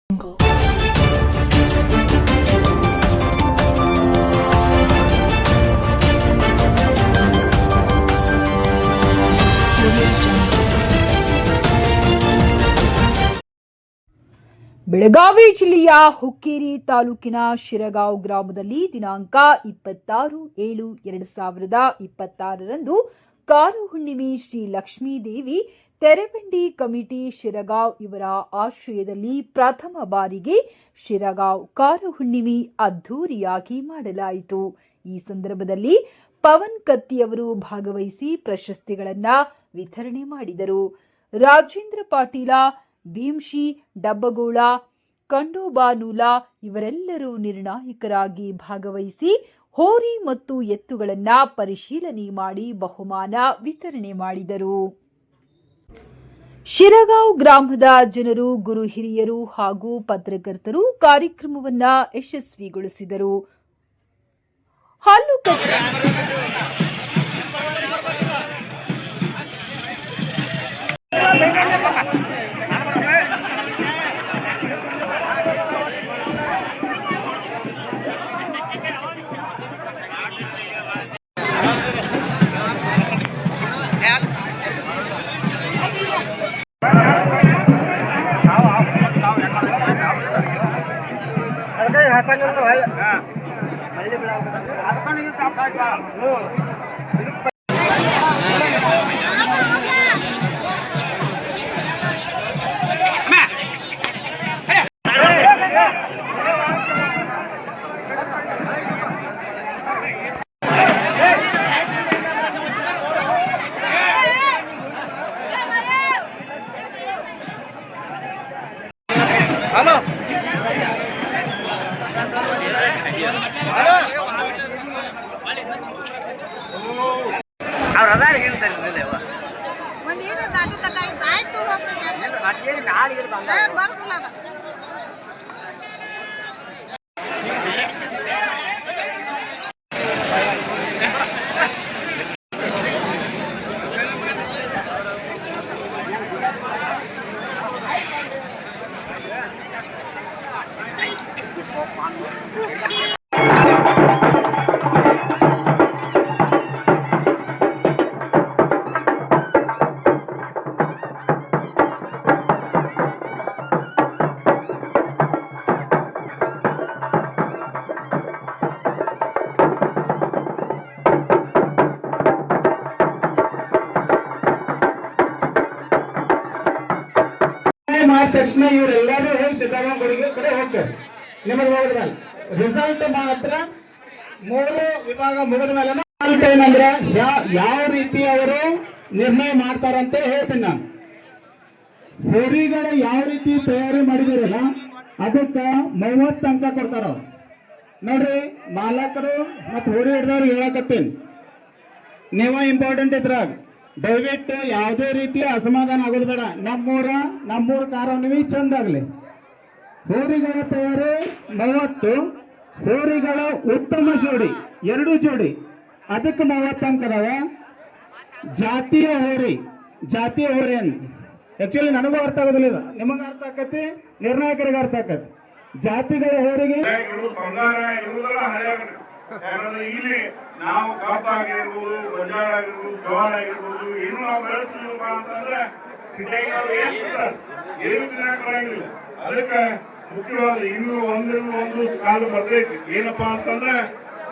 ಬೆಳಗಾವಿ ಜಿಲ್ಲೆಯ ಹುಕ್ಕೇರಿ ತಾಲೂಕಿನ ಶಿರಗಾಂವ್ ಗ್ರಾಮದಲ್ಲಿ ದಿನಾಂಕ 26/7/2026ರಂದು ಕಾರು ಹುಣ್ಣಿಮೆ ಶ್ರೀ ಲಕ್ಷ್ಮೀದೇವಿ ತೆರೆಬಂಡಿ ಕಮಿಟಿ ಶಿರಗಾಂವ್ ಇವರ ಆಶ್ರಯದಲ್ಲಿ ಪ್ರಥಮ ಬಾರಿಗೆ ಶಿರಗಾಂವ್ ಕಾರು ಹುಣ್ಣಿಮೆ ಅದ್ದೂರಿಯಾಗಿ ಮಾಡಲಾಯಿತು. ಈ ಸಂದರ್ಭದಲ್ಲಿ ಪವನ್ ಕತ್ತಿಯವರು ಭಾಗವಹಿಸಿ ಪ್ರಶಸ್ತಿಗಳನ್ನು ವಿತರಣೆ ಮಾಡಿದರು. ರಾಜೇಂದ್ರ ಪಾಟೀಲ, ಭೀಮ್ಶಿ ಡಬ್ಬಗೋಳ, ಕಂಡೋಬಾನೂಲ ಇವರೆಲ್ಲರೂ ನಿರ್ಣಾಯಕರಾಗಿ ಭಾಗವಹಿಸಿ ಹೋರಿ ಮತ್ತು ಎತ್ತುಗಳನ್ನು ಪರಿಶೀಲನೆ ಮಾಡಿ ಬಹುಮಾನ ವಿತರಣೆ ಮಾಡಿದರು. ಶಿರಗಾಂವ್ ಗ್ರಾಮದ ಜನರು, ಗುರು ಹಿರಿಯರು ಹಾಗೂ ಪತ್ರಕರ್ತರು ಕಾರ್ಯಕ್ರಮವನ್ನು ಯಶಸ್ವಿಗೊಳಿಸಿದರು. ಮಾಡಿದ ತಕ್ಷಣ ಇವರೆಲ್ಲರೂ ಹೋಗಿ ಸಿದ್ದರಾಮಯ್ಯ ಕಡೆ ಹೋಗ್ತಾರೆ. ನಿಮಗೆ ಹೋಗಿದ್ರಲ್ಲ ರಿಸಲ್ಟ್ ಮಾತ್ರ 3 ವಿಭಾಗ ಮುಗಿದ ಮೇಲೆ ಏನಂದ್ರೆ ಯಾವ ರೀತಿ ಅವರು ನಿರ್ಣಯ ಮಾಡ್ತಾರಂತ ಹೇಳ್ತೀನಿ ನಾನು. ಹೋರಿಗಳು ಯಾವ ರೀತಿ ತಯಾರಿ ಮಾಡಿದಿರಲ್ಲ ಅದಕ್ಕೆ 30 ಅಂಕ ಕೊಡ್ತಾರ ಅವ್ರು. ನೋಡ್ರಿ ಮಾಲಕರು ಮತ್ತು ಹೋರಿ ಹಿಡಿದವ್ರು ಹೇಳಕತ್ತೀನಿ, ನೀವು ಇಂಪಾರ್ಟೆಂಟ್ ಇದ್ರಾಗ ದಯವಿಟ್ಟು ಯಾವುದೇ ರೀತಿಯ ಅಸಮಾಧಾನ ಆಗೋದು ಬೇಡ. ನಮ್ಮೂರ ಕಾರವನ್ನಿವಿ ಚಂದ ಆಗಲಿ. ಹೋರಿಗಳ ತಯಾರಿ 30, ಹೋರಿಗಳ ಉತ್ತಮ ಜೋಡಿ 2 ಜೋಡಿ ಅದಕ್ಕೆ 30 ಅಂಕ ಅದಾವ. ಜಾತಿಯ ಹೋರಿ ಅನ್ನು ಆಕ್ಚುಲಿ ನನಗೂ ಅರ್ಥ ಆಗೋದಿಲ್ಲ, ಇದು ನಿಮಗೆ ಅರ್ಥ ಆಕತಿ, ನಿರ್ಣಾಯಕರಿಗೆ ಅರ್ಥ ಆಕತಿ. ಜಾತಿಗಳ ಹೋರಿಗೆ ಇಲ್ಲಿ ನಾವು ಕಬ್ಬ ಆಗಿರ್ಬೋದು, ಗೊಂಜಾಳ ಆಗಿರ್ಬೋದು, ಜೋಳ ಆಗಿರ್ಬೋದು, ಏನು ನಾವು ಬೆಳೆಸ್ತೀವಪ್ಪ ಅಂತಂದ್ರೆ ಸಿಟಿಯಾಗಿ ನಾವು ಏನು ತಿನ್ನಕ್ ಬರಂಗಿಲ್ಲ. ಅದಕ್ಕೆ ಮುಖ್ಯವಾದ ಇನ್ನೂ ಒಂದು ಕಾಲ ಬರ್ತೈತಿ. ಏನಪ್ಪಾ ಅಂತಂದ್ರೆ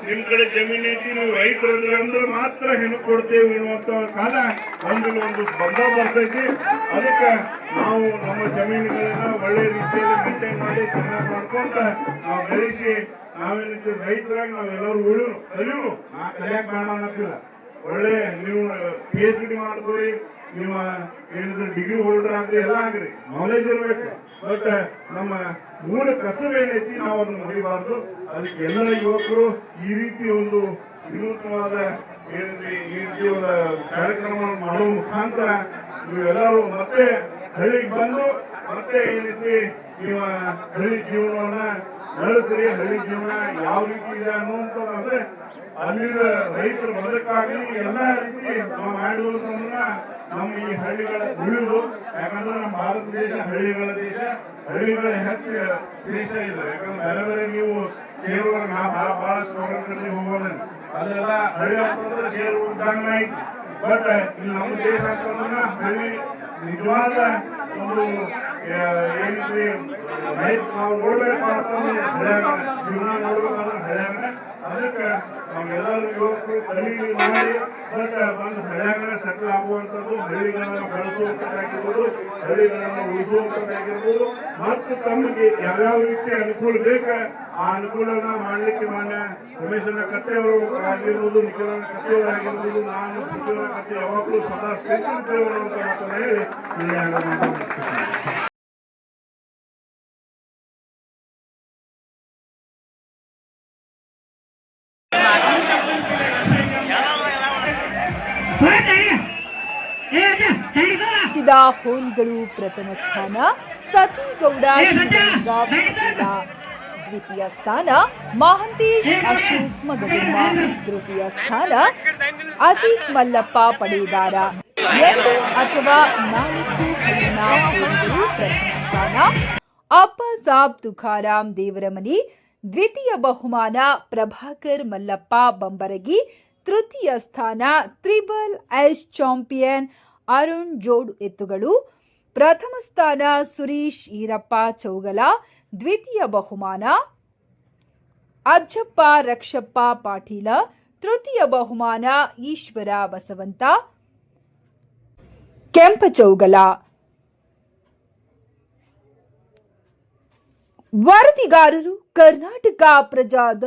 ನಿಮ್ ಕಡೆ ಜಮೀನ್ ಐತಿ, ನೀವು ರೈತರು ಅಂದ್ರೆ ಮಾತ್ರ ಹೆಣ್ಣು ಕೊಡ್ತೇವೆ ಎನ್ನುವಂತ ಕಾಲ ಒಂದು ಬಂದ ಬರ್ತೈತಿ. ಅದಕ್ಕೆ ನಾವು ನಮ್ಮ ಜಮೀನುಗಳನ್ನ ಒಳ್ಳೆ ರೀತಿಯಲ್ಲಿ ಮೇಂಟೈನ್ ಮಾಡಿ ಚೆನ್ನಾಗಿ ಮಾಡ್ಕೊಂತ ನಾವು ಬೆಳೆಸಿ ನಾವೇನಿತ್ತು ರೈತರಾಗಿ ನಾವೆಲ್ಲರೂ ಕಲಿಯು ನಾ ಕಲಿಯಕ್ ಕಾರಣ ಅನ್ನತ್ತಿಲ್ಲ. ಒಳ್ಳೆ ನೀವು PhD ಮಾಡ್ತೀರಿ, ನೀವು ಏನಿದ್ರು ಡಿಗ್ರಿ ಹೋಲ್ಡರ್ ಆಗ್ರಿ, ಎಲ್ಲ ಆಗ್ರಿ, ನಾಲೆಜ್ ಇರ್ಬೇಕು. ಬಟ್ ನಮ್ಮ ಮೂಲ ಕಸಬು ಏನೈತಿ ನಾವು ಅದನ್ನ ಮರಿಬಾರ್ದು. ಅದಕ್ಕೆ ಎಲ್ಲ ಯುವಕರು ಈ ರೀತಿ ಒಂದು ವಿನೂತನವಾದ ಈ ರೀತಿ ಒಂದು ಕಾರ್ಯಕ್ರಮವನ್ನು ಮಾಡುವ ಮುಖಾಂತರ ನೀವೆಲ್ಲರೂ ಮತ್ತೆ ಹಳ್ಳಿಗೆ ಬಂದು ಮತ್ತೆ ಏನೈತಿ ನೀವು ಹಳ್ಳಿ ಜೀವನವನ್ನ ನಡೆಸ್ರಿ. ಹಳ್ಳಿ ಜೀವನ ಯಾವ ರೀತಿ ಇದೆ ಅನ್ನುವಂಥದ್ದಂದ್ರೆ ಅಲ್ಲಿನ ರೈತರ ಬದುಕಾಗಲಿ ಎಲ್ಲ ರೀತಿ ನಾವು ಮಾಡುವುದನ್ನ ನಮ್ಮ ಈ ಹಳ್ಳಿಗಳ ಉಳಿದು, ಯಾಕಂದ್ರೆ ನಮ್ಮ ಭಾರತ ದೇಶ ಹಳ್ಳಿಗಳ ದೇಶ, ಹಳ್ಳಿಗಳ ಹೆಚ್ಚು ದೇಶ ಇಲ್ಲ. ಯಾಕಂದ್ರೆ ಬೇರೆ ಬೇರೆ ನೀವು ಸೇರುವಾಗ ಬಹಳಷ್ಟು ಕಡೆ ಹೋಗೋಣ, ಅದೆಲ್ಲ ಹಳ್ಳಿ ಅಂತಂದ್ರೆ ಸೇರು ಉದ್ಧಾನ ಐತಿ. ಬಟ್ ಇಲ್ಲಿ ನಮ್ಮ ದೇಶ ಅಂತಂದ್ರೆ ಹಳ್ಳಿ ನಿಜವಾದ ಒಂದು ಏನಂದ್ರೆ ಲೈಫ್ ನಾವು ನೋಡ್ಬೇಕು ಅಂತಂದ್ರೆ ಹಳ್ಯಾಗ ಜೀವನ ನೋಡ್ಬೇಕಂದ್ರೆ ಹಳ್ಯಾಗ. ಅದಕ್ಕೆ ನಾವೆಲ್ಲರೂ ಯುವಕರು ಕಲೀಲಿ ಮಾಡಿ ಬಟ್ ಬಂದು ಹಳ್ಯಾಗನೇ ಸೆಟ್ಲ್ ಆಗುವಂಥದ್ದು, ಹಳ್ಳಿಗಳನ್ನು ಬೆಳೆಸುವಂಥದ್ದಾಗಿರ್ಬೋದು, ಹಳ್ಳಿಗಳನ್ನು ಉಳಿಸುವಂಥದ್ದಾಗಿರ್ಬೋದು, ಮತ್ತು ತಮಗೆ ಯಾವ್ಯಾವ ರೀತಿ ಅನುಕೂಲ ಬೇಕ ಆ ಅನುಕೂಲನ ಮಾಡಲಿಕ್ಕೆ ಮಾನ್ಯ ರಮೇಶನ ಕತ್ತೆಯವರು ಆಗಿರ್ಬೋದು, ನಿಖಿಲನ ಕತ್ತೆಯವರಾಗಿರ್ಬೋದು, ನಾನು ನಿಖಿಲನ ಕತ್ತೆ ಯಾವಾಗಲೂ ಸದಾ ಸ್ಥಿತಿದ್ದೇವೆ ಅಂತ ಮಾತನ್ನು ಹೇಳಿ ರಾಜ್ಯದ ಹೋರಿಗಳು ಪ್ರಥಮ ಸ್ಥಾನ, ಸತಿಗೌಡ ಶಿವಲಿಂಗ ಪಾಟೀಲ ದ್ವಿತೀಯ ಸ್ಥಾನ, ಮಹಂತೇಶ್ ಅಶೋಕ್ ಮಗದುಮ್ಮ ತೃತೀಯ ಸ್ಥಾನ, ಅಜಿತ್ ಮಲ್ಲಪ್ಪ ಪಡೇದಾರ 2 ಅಥವಾ 4 ಹಲ್ಲಿನ ಹೋರಿಗಳು ಪ್ರಥಮ ಸ್ಥಾನ, ಅಪ್ಪಸಾಬ್ ತುಕಾರಾಮ್ ದೇವರಮನಿ ದ್ವಿತೀಯ ಬಹುಮಾನ, ಪ್ರಭಾಕರ್ ಮಲ್ಲಪ್ಪ ಬಂಬರಗಿ ತೃತೀಯ ಸ್ಥಾನ, ತ್ರಿಬಲ್ ಎಸ್ ಚಾಂಪಿಯನ್ ಅರುಣ್ ಜೋಡ್ ಎತ್ತುಗಳು ಪ್ರಥಮ ಸ್ಥಾನ, ಸುರೀಶ್ ಈರಪ್ಪ ಚೌಗಲ ದ್ವಿತೀಯ ಬಹುಮಾನ, ಅಜ್ಜಪ್ಪ ರಕ್ಷಪ್ಪ ಪಾಟೀಲ ತೃತೀಯ ಬಹುಮಾನ, ಈಶ್ವರ ಬಸವಂತ ಕೆಂಪಚೌಗಲ. ವರದಿಗಾರರು ಕರ್ನಾಟಕ ಪ್ರಜಾದ